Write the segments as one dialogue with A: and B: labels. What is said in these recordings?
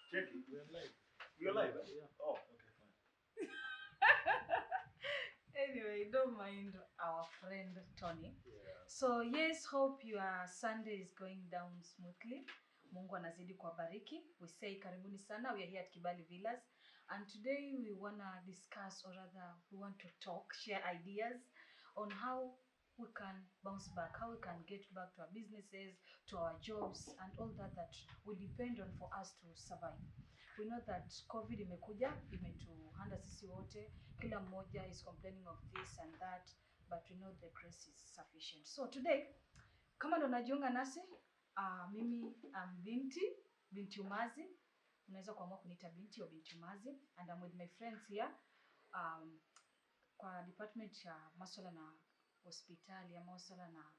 A: Check it. We're live. We're live. Yeah. Oh, okay, fine.
B: Anyway, don't mind our friend Tonnie.
A: Yeah.
B: So yes, hope your Sunday is going down smoothly. Mungu anazidi kuwabariki. We say karibuni sana. We are here at Kibali Villas, and today we wanna discuss, or rather, we want to talk, share ideas on how we can bounce back, how we can get back to our businesses, to our jobs, and all that will depend on for us to survive. We know that COVID imekuja, imetuhanda sisi wote, kila mmoja is complaining of this and that, but we know the grace is sufficient. So today, kama ndo najiunga nasi, mimi Binti Umazi, unaweza kuamua kuniita Binti au Binti Umazi, and I'm with my friends here, kwa department ya masuala na hospitali ya masuala na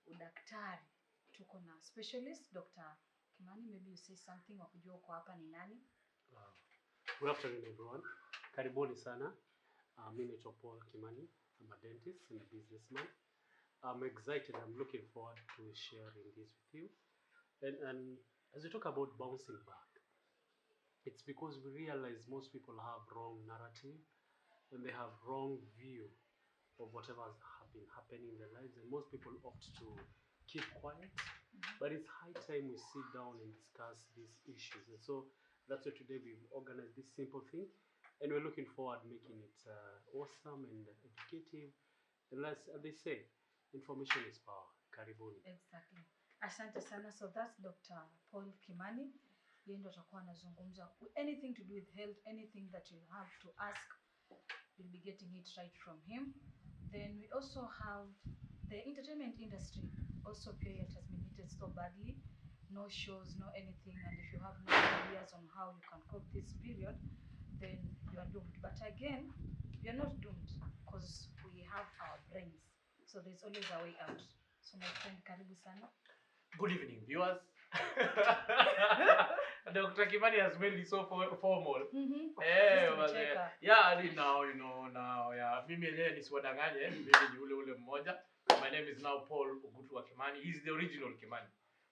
B: udaktari. Tuko na specialist Dr. Kimani. Maybe you say something wakujua uko hapa ni nani.
C: Good afternoon everyone. Karibuni sana. Mimi naitwa Kimani. I'm a dentist and a businessman. I'm excited. I'm looking forward to sharing this with you. And as we talk about bouncing back, it's because we realize most people have wrong narrative and they have wrong view of whatever has been happening in their lives, and most people opt to keep quiet. But it's high time we sit down and discuss these issues. And so that's why today we've organized this simple thing, and we're looking forward to making it awesome and educative. And as they say, information is power. Karibuni.
B: Exactly. Asante sana. So that's Dr. Kimani. Yeye ndo atakuwa anazungumza anything to do with health, anything that you have to ask, you'll be getting it right from him. Then we also have the entertainment industry. Also period has been hit so badly. No shows, no anything, and if you have no ideas on how you can cope this period, then you are doomed. But again, we are not doomed because we have our brains. So there's always a way out. So my friend, karibu sana.
D: Good evening, viewers. Dr. Kimani has made it so formal. Yeah, now you know now. Yeah, mimi yenyewe nisiwadanganye, mimi ni ule mmoja. My name is now Ogutu Wakimani. He's the original Kimani.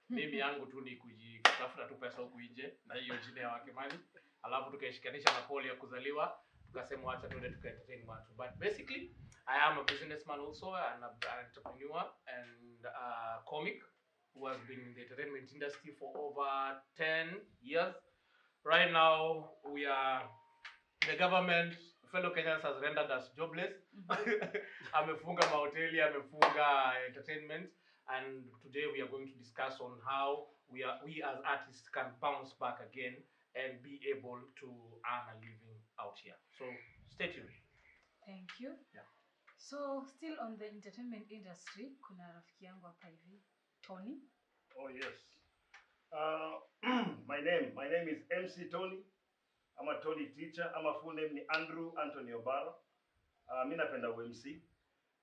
D: Mimi yangu tu ni kutafuta tu pesa huku nje na hiyo jina ya Wakimani. Alafu tukaishikanisha na Paul ya kuzaliwa, tukasema acha tuende tukaentertain watu. But basically, I am a businessman also, and an entrepreneur and a comic who has been in the entertainment industry for over 10 years. Right now, the government, fellow Kenyans, has rendered us jobless. Amefunga mahoteli, amefunga entertainment, and today we are going to discuss on how we as artists can bounce back again and be able to earn a living out here. So stay tuned.
B: Thank you.
D: Yeah.
B: So still on the entertainment industry, kuna rafiki yangu hapa hivi, Tonnie.
A: Oh yes. My name is MC Tonnie. I'm a Tonnie teacher. I'm a full name ni Andrew Anthony Obara. Mimi napenda UMC.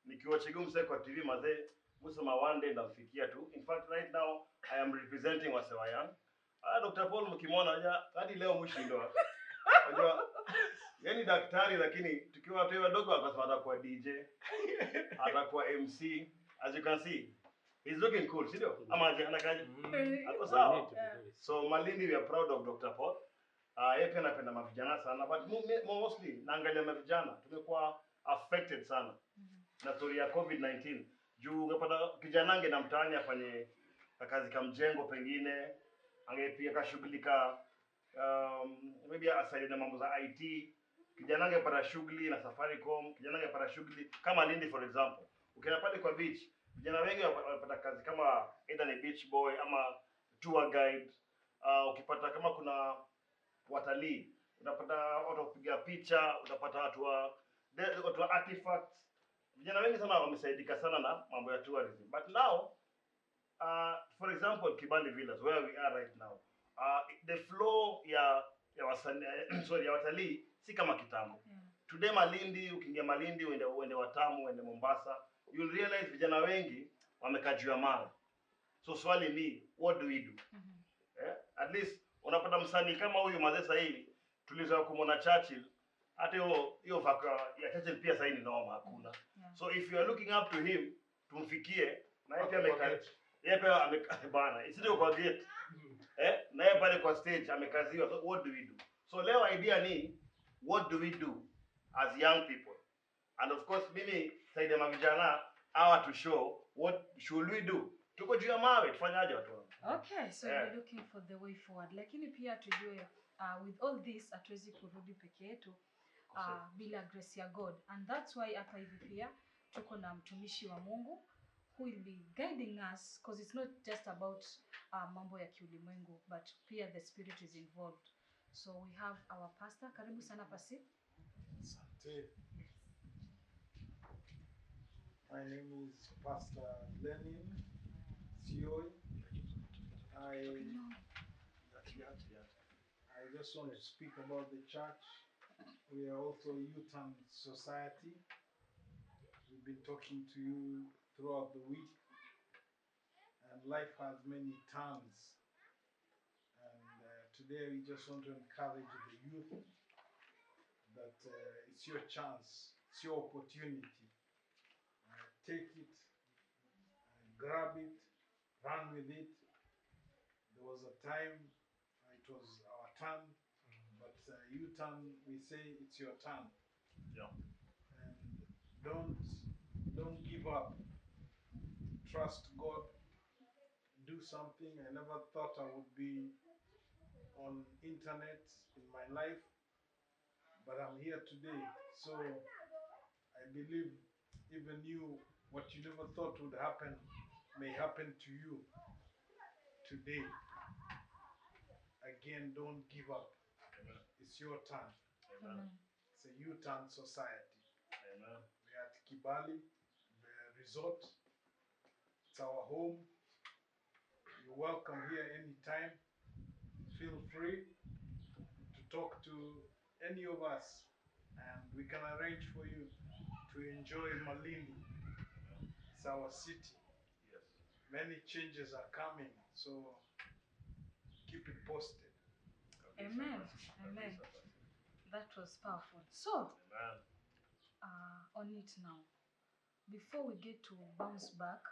A: Nikiwachigua msee kwa TV mazee, musema one day ndamfikia tu. In fact right now I am representing Wasewayan. Dr. Paul mkimwona hadi leo mshindo. Unajua yani daktari lakini tukiwa watu wadogo akasema atakuwa DJ, atakuwa MC. As you can see, he's looking cool, sio? Ama anakaje? Ako sawa. So Malindi, we are proud of Dr. Paul. Yeye pia anapenda mavijana sana, but mostly naangalia mavijana tumekuwa affected sana na story ya COVID-19. Juu ungepata kijana ange na mtaani afanye kazi kama mjengo, pengine angepia kashughulika maybe asaidie na mambo za IT. Kijana angepata shughuli na Safaricom, kijana angepata shughuli kama Malindi for example. Ukienda pale kwa beach, vijana wengi wanapata kazi kama either ni beach boy ama tour guide. Ukipata kama kuna watalii, unapata watu kupiga picha, utapata watu wa artifacts. Vijana wengi sana wamesaidika sana na mambo ya tourism. But now, for example, Kibali Villas, where we are right now, the flow ya watalii si kama kitambo. Today Malindi, ukiingia Malindi uende Watamu, uende Mombasa, you'll realize vijana wengi wamekajua mara. So swali ni, what do we do? At least unapata msanii kama huyu mazesa hili tulizoea kumwona Churchill, hata hiyo vaka ya Churchill pia sasa ni noma hakuna. So if you are looking up to him, tumfikie na yeye pia bana, isije kwa gate. naye pale kwa stage amekaziwa. So what do we do? So leo idea ni what do we do as young people? And of course mimi side ya mavijana hawa to show what should we do. Tuko juu ya mawe, tufanyaje watu wangu?
B: Okay, so we're looking for the way forward. Lakini pia tujue with all this hatuwezi kurudi peke yetu bila grace ya God. And that's why hapa hivi pia tuko na mtumishi wa Mungu who will be guiding us, because it's not just about mambo ya kiulimwengu, but pia the spirit is involved. So we have our pastor. Karibu sana pasi.
E: Asante. My name is Pastor Lenin, Siyoi. I just want to speak about the church. We are also a youth and society. We've been talking to you throughout the week, and life has many turns. And today we just want to encourage the youth that it's your chance, it's your opportunity. Take it, grab it, run with it. There was a time it was our turn, but you turn, we say it's your turn.
A: Yeah.
E: And don't give up. Trust God. Do something. I never thought I would be on internet in my life, but I'm here today. So I believe even you, what you never thought would happen may happen to you today. Again, don't give up.
A: Amen.
E: It's your turn.
A: Amen.
E: It's a U-turn society.
A: Amen.
E: We're at Kibali, the resort. It's our home. You're welcome here anytime. Feel free to talk to any of us, and we can arrange for you to enjoy Malindi. It's our city.
A: Yes.
E: Many changes are coming, so keep it posted.
B: Amen. Amen. That was powerful. So,
A: Amen.
B: on it now. Before we get to bounce back,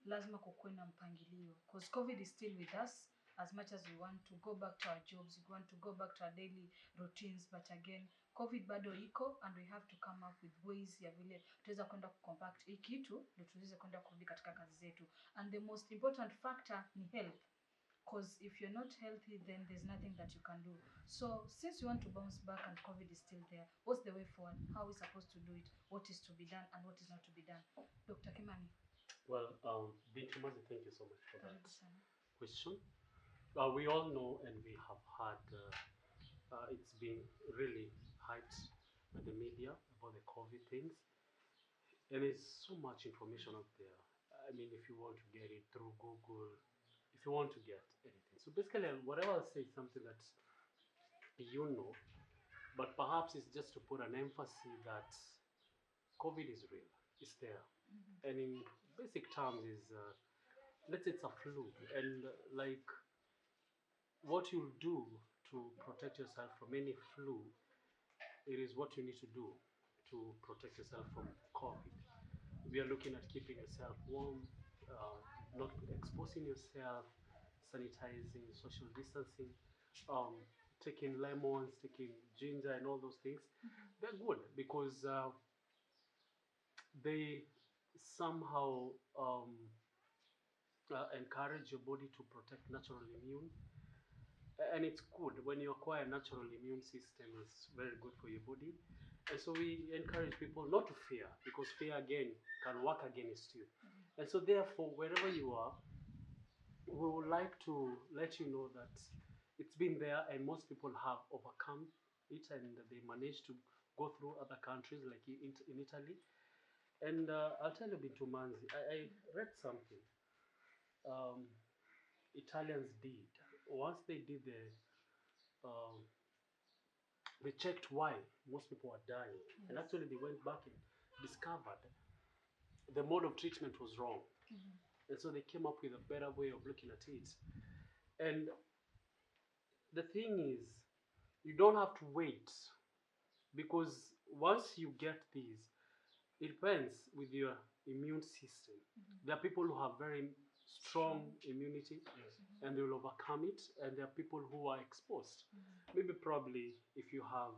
B: lazima kukuwe na mpangilio, because COVID is still with us. As much as we want to go back to our jobs, we want to go back to our daily routines, but again, COVID bado iko, and we have to come up with ways ya vile tuweza kwenda kucompact hii kitu ndio tuweze kwenda kurudi katika kazi zetu. And the most important factor ni health, because if you're not healthy, then there's nothing that you can do. So since you want to bounce back and COVID is still there, what's the way forward? How are we supposed to do it? What is to be done and what is not to be done? Dr. Kimani.
C: Well, Binti, thank you so much for that
B: Karibu sana.
C: question. We all know and we have had, it's been really hyped by the media about the COVID things. And there's so much information out there. I mean, if you want to get it through Google, if you want to get anything. So basically, whatever I say is something that you know, but perhaps it's just to put an emphasis that COVID is real. It's there. And in basic terms is, let's say it's a flu. And like, what you'll do to protect yourself from any flu, it is what you need to do to protect yourself from COVID. We are looking at keeping yourself warm, not exposing yourself, sanitizing, social distancing, taking lemons, taking ginger and all those things. They're good because they somehow encourage your body to protect natural immune. And it's good when you acquire a natural immune system. It's very good for your body. And so we encourage people not to fear, because fear again can work against you. And so therefore, wherever you are, we would like to let you know that it's been there and most people have overcome it, and they managed to go through other countries like in Italy. And I'll tell you, Binti Umazi, I read something Italians did. Once they did they checked why most people were dying. Yes. And actually they went back and discovered the mode of treatment was wrong. And so they came up with a better way of looking at it. And the thing is, you don't have to wait, because once you get these, it depends with your immune system. There are people who have very strong immunity,
D: Yes.
C: and they will overcome it. And there are people who are exposed. Maybe probably if you have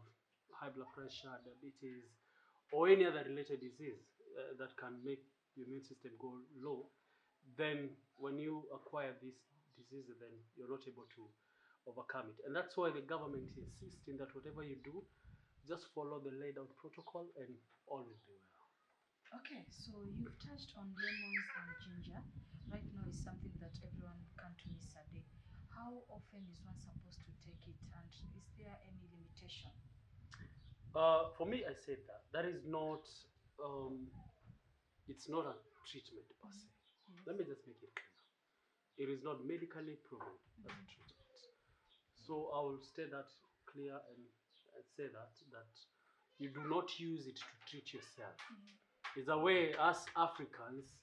C: high blood pressure, diabetes, or any other related disease that can make your immune system go low, then when you acquire this disease, then you're not able to overcome it. And that's why the government insists in that whatever you do, just follow the laid out protocol and all will be well.
B: Okay, so you've touched on lemons and ginger. Right now is something that everyone can't miss a day. How often is one supposed to take it, and is there any limitation?
C: For me, I said that is not, it's not a treatment per se.
B: Yes.
C: Let me just make it clear. It is not medically proven as a treatment. So I will state that clear and say that you do not use it to treat yourself. It's a way us Africans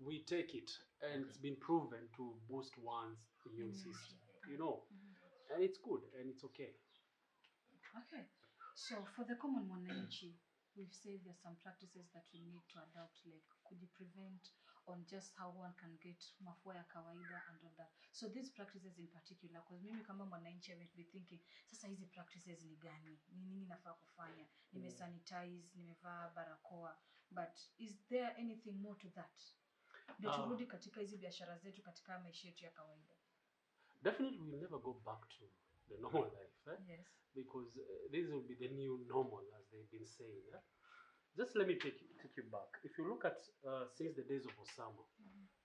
C: we take it, and it's been proven to boost one's immune system. You know, and it's good and it's okay.
B: Okay, so for the common mwananchi, we've said there's some practices that we need to adopt, like could you prevent on just how one can get mafua ya kawaida and all that. So these practices in particular, because mimi kama mwananchi I might be thinking, sasa hizi practices ni gani? Ni nini nafaa kufanya? Nimesanitize, nimevaa barakoa, but is there anything more to that? Ndio turudi katika hizi biashara zetu katika maisha yetu ya kawaida.
C: Definitely we'll never go back to the normal life, eh?
B: Yes.
C: Because this will be the new normal, as they've been saying. Eh? Just let me take you back. If you look at since the days of Osama,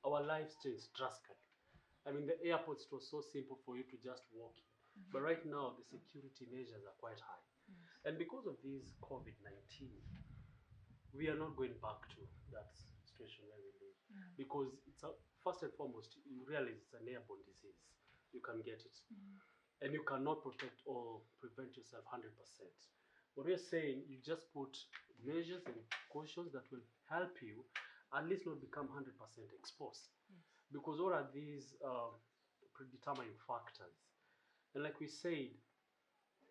C: our lives changed drastically. I mean, the airports, it was so simple for you to just walk in. But right now, the security measures are quite high. And because of this COVID-19, we are not going back to that situation where we live. Because it's first and foremost, you realize it's an airborne disease. You can get it. And you cannot protect or prevent yourself 100%. What we're saying, you just put measures and cautions that will help you at least not become 100% exposed. Because what are these predetermining factors? And like we said,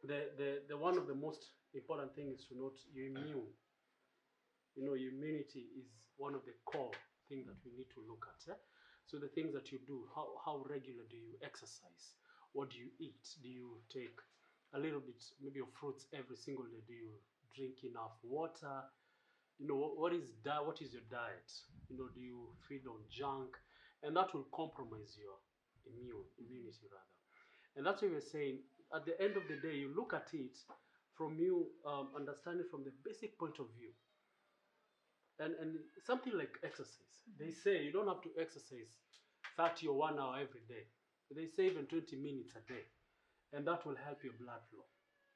C: the one of the most important things is to note your immune. You know, your immunity is one of the core things that we need to look at. Eh? So the things that you do, how regular do you exercise? What do you eat? Do you take a little bit, maybe of fruits every single day? Do you drink enough water? You know, what is your diet? You know, do you feed on junk? And that will compromise your immunity rather. And that's why we're saying, at the end of the day, you look at it from you understanding from the basic point of view. And something like exercise. They say you don't have to exercise 30 or 1 hour every day. They say even 20 minutes a day. And that will help your blood flow.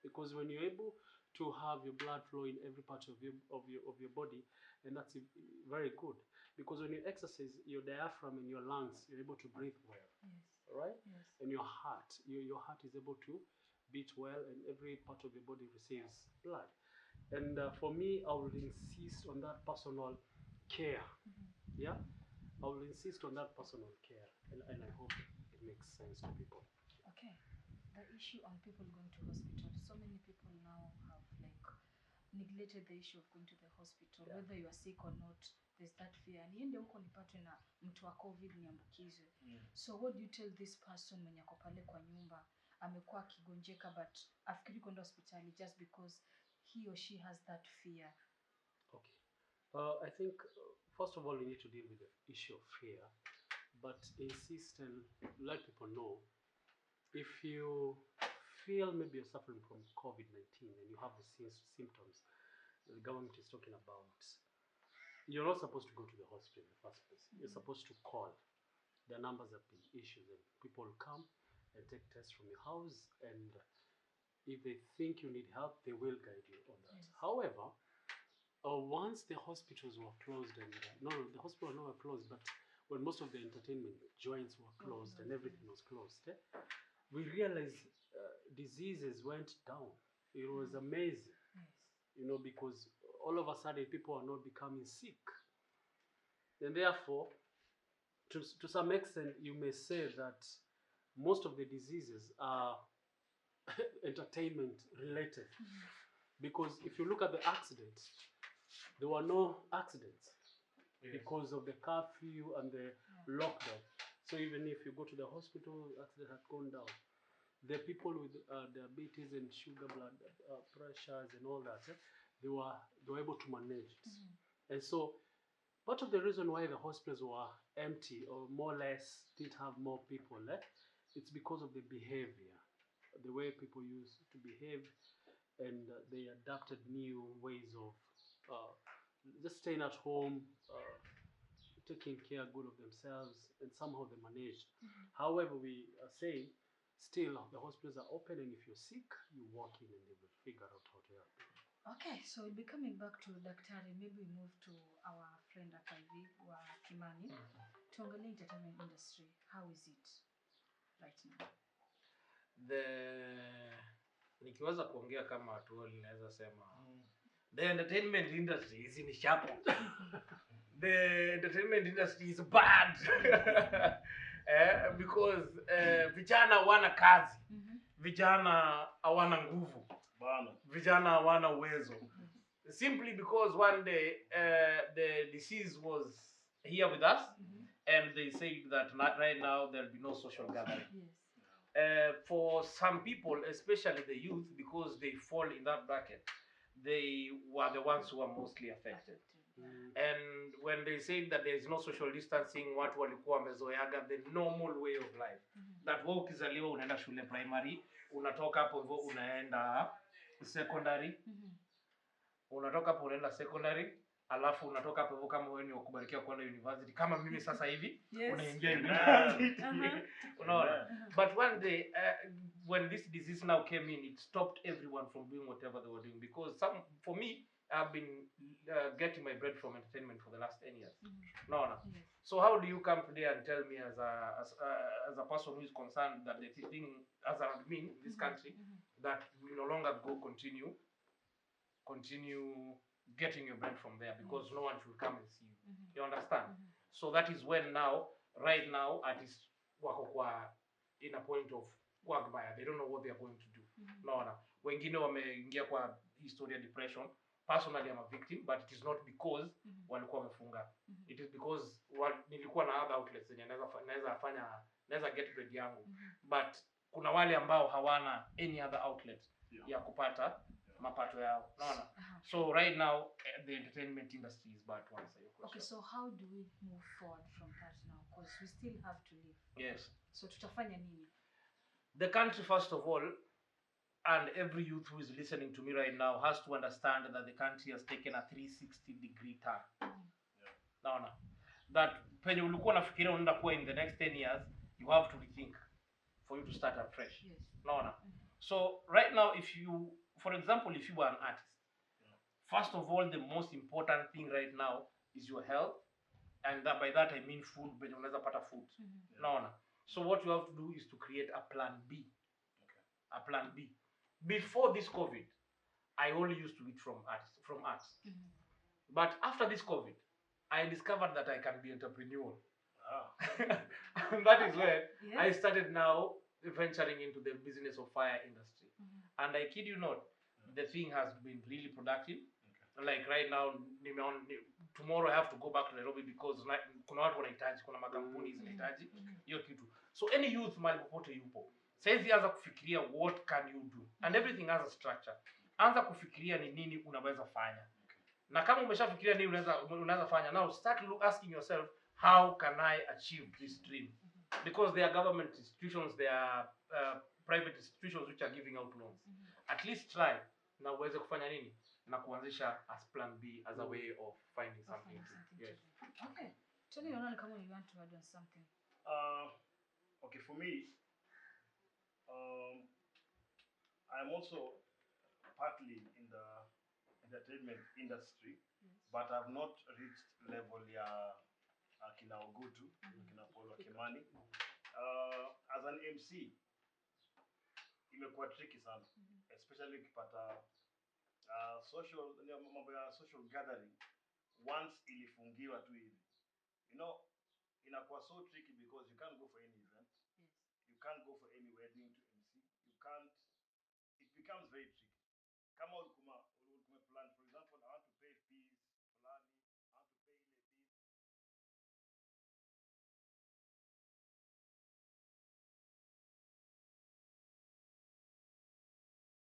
C: Because when you're able to have your blood flow in every part of your body, and that's very good. Because when you exercise, your diaphragm and your lungs, you're able to breathe well.
B: Yes.
C: Right?
B: Yes.
C: And your heart is able to beat well, and every part of your body receives blood. And for me, I will insist on that personal care. Yeah? I will insist on that personal care. And I hope it makes sense to people.
B: Okay. The issue on people going to hospital. So many people now have neglected the issue of going to the hospital. Yeah. Whether you are sick or not, there's that fear. Niende huko nipatwe na mtu wa COVID niambukizwe. So what do you tell this person mwenye ako pale kwa nyumba amekuwa akigonjeka but afikiri kwenda hospitali just because he or she has that fear?
C: Okay. I think first of all we need to deal with the issue of fear, but insist and let people know if you feel maybe you're suffering from COVID-19 and you have the symptoms the government is talking about, you're not supposed to go to the hospital in the first place. You're supposed to call. The numbers have been issued and people will come and take tests from your house, and if they think you need help, they will guide you on that. Yes. However, once the hospitals were closed, and the hospital were not closed, but when most of the entertainment joints were closed and everything was closed, we realized diseases went down. It was amazing.
B: Yes.
C: You know, because all of a sudden people are not becoming sick. And therefore, to some extent, you may say that most of the diseases are entertainment related. Because if you look at the accidents, there were no accidents. because of the curfew and the lockdown. So even if you go to the hospital, accident has gone down. The people with diabetes and sugar blood pressures and all that, they were able to manage it. And so part of the reason why the hospitals were empty or more or less didn't have more people, it's because of the behavior, the way people used to behave, and they adapted new ways of just staying at home, taking care good of themselves, and somehow they managed. However, we are saying still the hospitals are open, and if you're sick, you walk in and they will figure out how to help you.
B: Okay, so we'll be coming back to Daktari. Maybe we move to our friend Akaivi, Kimani. Tuangalie entertainment industry. How is it right now?
D: Nikiweza kuongea kama watu ninaweza sema the entertainment industry is in sharp. The entertainment industry is bad. Because vijana hawana kazi. Vijana hawana nguvu. Vijana hawana uwezo. Simply because one day the disease was here with us, and they said that right now there'll be no social gathering. For some people, especially the youth, because they fall in that bracket, they were the ones who were mostly affected. And when they say that there is no social distancing, watu walikuwa wamezoeaga the normal way of life. That wewe ukizaliwa unaenda shule primary, unatoka hapo hivyo unaenda secondary. Unatoka hapo unaenda secondary, alafu unatoka hapo hivyo kama wewe ni wakubarikiwa kwenda university. Kama mimi sasa hivi unaingia university. Unaona? But one day when this disease now came in, it stopped everyone from doing whatever they were doing, because for me, I've been getting my bread from entertainment for the last 10 years. No. So how do you come today and tell me as a person who is concerned that the thing as an admin in this country that we no longer continue getting your bread from there, because no one should come and see you. You understand? So that is when right now artists wako in a point of quagmire. They don't know what they are going to do. No. Wengine wameingia kwa history of depression. Personally, I'm a victim, but it is not because walikuwa wamefunga. It is because nilikuwa na other outlets zenye naweza get bread yangu. But kuna wale ambao hawana any other outlet ya kupata mapato yao. Unaona? So right now the entertainment industry is bad, to answer your question.
B: Okay, so how do we move forward from that now, because we still have to live?
D: Yes.
B: So tutafanya nini? The
D: country, first of all, and every youth who is listening to me right now has to understand that the country has taken a 360-degree turn. Naona that penye ulikuwa unafikiria unaenda kuwa in the next 10 years, you have to rethink for you to start afresh. Naona. So right now, for example, if you are an artist, first of all, the most important thing right now is your health, and by that I mean food. Penye unaweza pata food. Naona. So what you have to do is to create a plan B. A plan B. Before this COVID, I only used to eat from arts. But after this COVID, I discovered that I can be entrepreneurial. And that is where I started now venturing into the business of fire industry. And I kid you not, the thing has been really productive. Like right now, tomorrow I have to go back to Nairobi because kuna watu wanahitaji, kuna makampuni zinahitaji hiyo kitu. So any youth mahali popote yupo, saizi anza kufikiria what can you do, and everything has a structure. Anza kufikiria ni nini unaweza fanya. Na kama umeshafikiria nini unaweza fanya, now start asking yourself, how can I achieve this dream? Because there are government institutions, there are private institutions which are giving out loans. At least try na uweze kufanya nini na kuanzisha as plan B, as a way of finding something. Yes.
B: Okay. Tonnie, you want to add on something?
A: Okay, for me, I'm also partly in the entertainment industry, but I've not reached level ya kina Ogutu, kina Wakimani. As an MC, imekuwa tricky sana, especially ukipata social gathering once ilifungiwa tu hivi. You know, inakuwa so tricky because you can't go for any event. You can't go for anywhere.